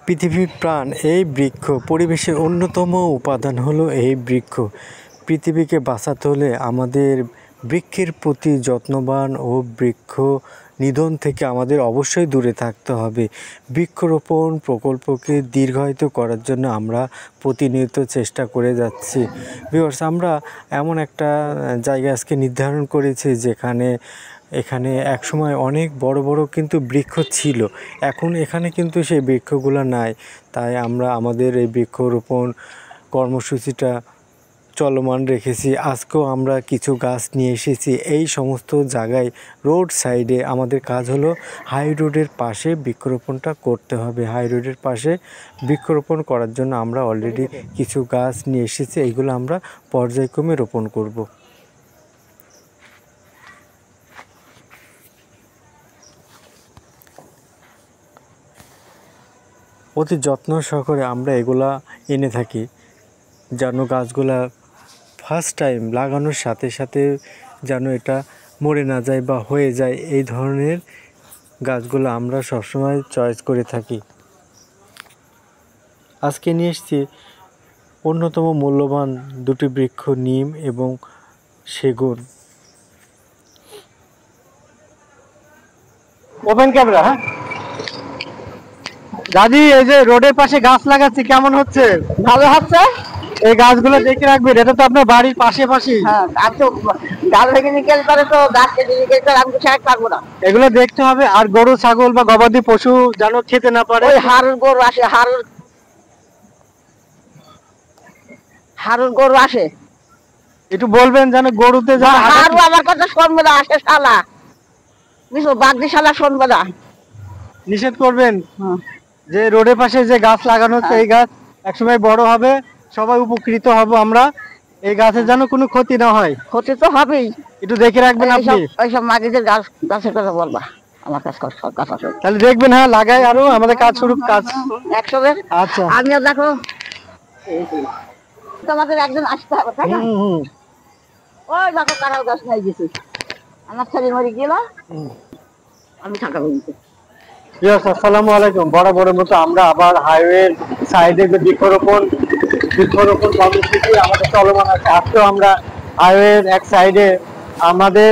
পৃথিবীর প্রাণ এই বৃক্ষ, পরিবেশের অন্যতম উপাদান হলো এই বৃক্ষ। পৃথিবীকে বাঁচাতে হলে আমাদের বৃক্ষের প্রতি যত্নবান ও বৃক্ষ নিধন থেকে আমাদের অবশ্যই দূরে থাকতে হবে। বৃক্ষরোপণ প্রকল্পকে দীর্ঘায়িত করার জন্য আমরা প্রতিনিয়ত চেষ্টা করে যাচ্ছি। ভিউয়ার্স, আমরা এমন একটা জায়গা আজকে নির্ধারণ করেছি এখানে একসময় অনেক বড় বড় কিন্তু বৃক্ষ ছিল। এখন এখানে কিন্তু সেই বৃক্ষগুলো নাই। তাই আমরা আমাদের এই বৃক্ষরোপণ কর্মসূচিটা চলমান রেখেছি। আজকেও আমরা কিছু গাছ নিয়ে এসেছি এই সমস্ত জায়গায়। রোড সাইডে আমাদের কাজ হলো হাই রোডের পাশে বৃক্ষরোপণটা করতে হবে। হাই রোডের পাশে বৃক্ষরোপণ করার জন্য আমরা অলরেডি কিছু গাছ নিয়ে এসেছি। এইগুলো আমরা পর্যায়ক্রমে রোপণ করব। অতি যত্ন সহকারে আমরা এগুলা এনে থাকি যেন গাছগুলা ফার্স্ট টাইম লাগানোর সাথে সাথে যেন এটা মরে না যায় বা হয়ে যায়, এই ধরনের গাছগুলো আমরা সবসময় চয়েস করে থাকি। আজকে নিয়ে এসেছি অন্যতম মূল্যবান দুটি বৃক্ষ, নিম এবং সেগুন। Open camera. হ্যাঁ দাদি, এই যে রোডের পাশে গাছ লাগাচ্ছি, কেমন হচ্ছে? ভালো হচ্ছে। এই গাছগুলো দেখে রাখবেন, এটা তো আপনার বাড়ির পাশাপাশি। হ্যাঁ, আর তো গাছ ভেঙে নিকেল করে তো গাছ কেটে নিকেল করে আমি তো ছেড়ে পারবো না। এগুলো দেখতে হবে। আর গরু ছাগল বা গবাদি পশু যেন খেতে না পারে। ওই হারুর গরু আসে, একটু বলবেন যেন গরুতে যেন হারু আমার কথা শুনবে না, আসে শালা বুঝছো, বাগদি শালা শুনবে না। নিষেধ করবেন যে রোডের পাশে যে গাছ লাগানো হচ্ছে এই গাছ একসময় বড় হবে, সবাই উপকৃত হব আমরা। এই গাছের যেন কোনো ক্ষতি না হয়। ক্ষতি তো হবেই, একটু দেখে রাখবেন আপনি। ওইসব মাগিদের গাছের কথা বলবা, আমার কাছে কথা আছে তাহলে দেখবেন। হ্যাঁ, লাগাই আরো আমাদের কাজ শুরু কাজ 100 দের। আচ্ছা, আমিও দেখো তোমাদের একজন আসতে হবে, তাই না? ওই দেখো কাঁঠাল গাছ নাই গেছে, আমার ছেলে মরে গেল, আমি থাকা বলতে। আসসালামু আলাইকুম। বরাবরের মতো আমরা আবার হাইওয়ের সাইডে যে বৃক্ষরোপণ কর্মসূচি আমাদের চলমান আছে। আজকেও আমরা হাইওয়ের এক সাইডে আমাদের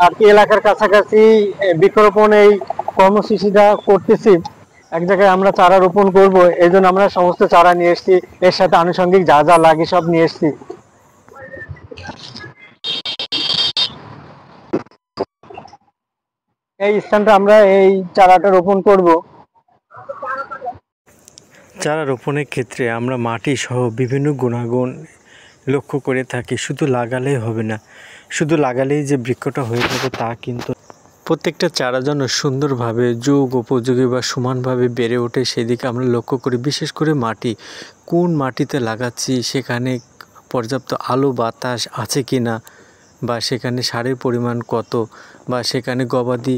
আর কি এলাকার কাছাকাছি বৃক্ষরোপণ এই কর্মসূচিটা করতেছি। এক জায়গায় আমরা চারা রোপণ করব, এই জন্য আমরা সমস্ত চারা নিয়ে এসেছি, এর সাথে আনুষঙ্গিক যা যা লাগে সব নিয়ে এসেছি। এই স্থানটা আমরা এই চারাটা রোপণ করব। চারা রোপণের ক্ষেত্রে আমরা মাটি সহ বিভিন্ন গুণাগুণ লক্ষ্য করে থাকি। শুধু লাগালেই হবে না, শুধু লাগালেই যে বৃক্ষটা হয়ে যাবে তা কিন্তু। প্রত্যেকটা চারা যেন সুন্দরভাবে যোগ উপযোগী বা সমানভাবে বেড়ে ওঠে সেদিকে আমরা লক্ষ্য করি। বিশেষ করে মাটি, কোন মাটিতে লাগাচ্ছি, সেখানে পর্যাপ্ত আলো বাতাস আছে কি না, বা সেখানে সারের পরিমাণ কত, বা সেখানে গবাদি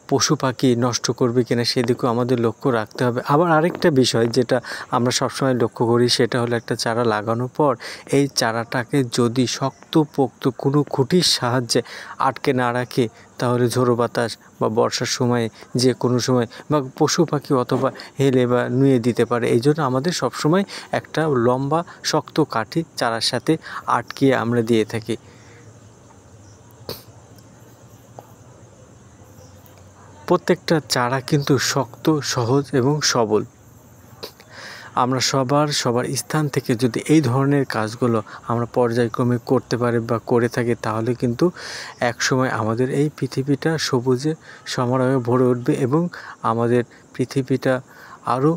পশু পাখি নষ্ট করবে কিনা সেদিকেও আমাদের লক্ষ্য রাখতে হবে। আবার আরেকটা বিষয় যেটা আমরা সবসময় লক্ষ্য করি, সেটা হলো একটা চারা লাগানোর পর এই চারাটাকে যদি শক্তপোক্ত কোনো খুঁটির সাহায্যে আটকে না রাখে, তাহলে ঝোড়ো বাতাস বা বর্ষার সময়ে যে কোনো সময় বা পশু পাখি অথবা হেলে বা নুয়ে দিতে পারে। এই জন্য আমাদের সবসময় একটা লম্বা শক্ত কাঠি চারার সাথে আটকিয়ে আমরা দিয়ে থাকি। প্রত্যেকটা চারা কিন্তু শক্ত, সহজ এবং সবল। আমরা সবার স্থান থেকে যদি এই ধরনের কাজগুলো আমরা পর্যায়ক্রমে করতে পারি বা করে থাকি, তাহলে কিন্তু একসময় আমাদের এই পৃথিবীটা সবুজে সমারোহে ভরে উঠবে এবং আমাদের পৃথিবীটা আরও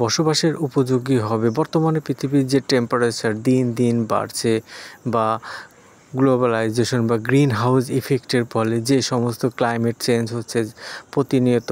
বসবাসের উপযোগী হবে। বর্তমানে পৃথিবীর যে টেম্পারেচার দিন দিন বাড়ছে, বা গ্লোবালাইজেশন বা গ্রিন হাউস ইফেক্টের ফলে যে সমস্ত ক্লাইমেট চেঞ্জ হচ্ছে প্রতিনিয়ত,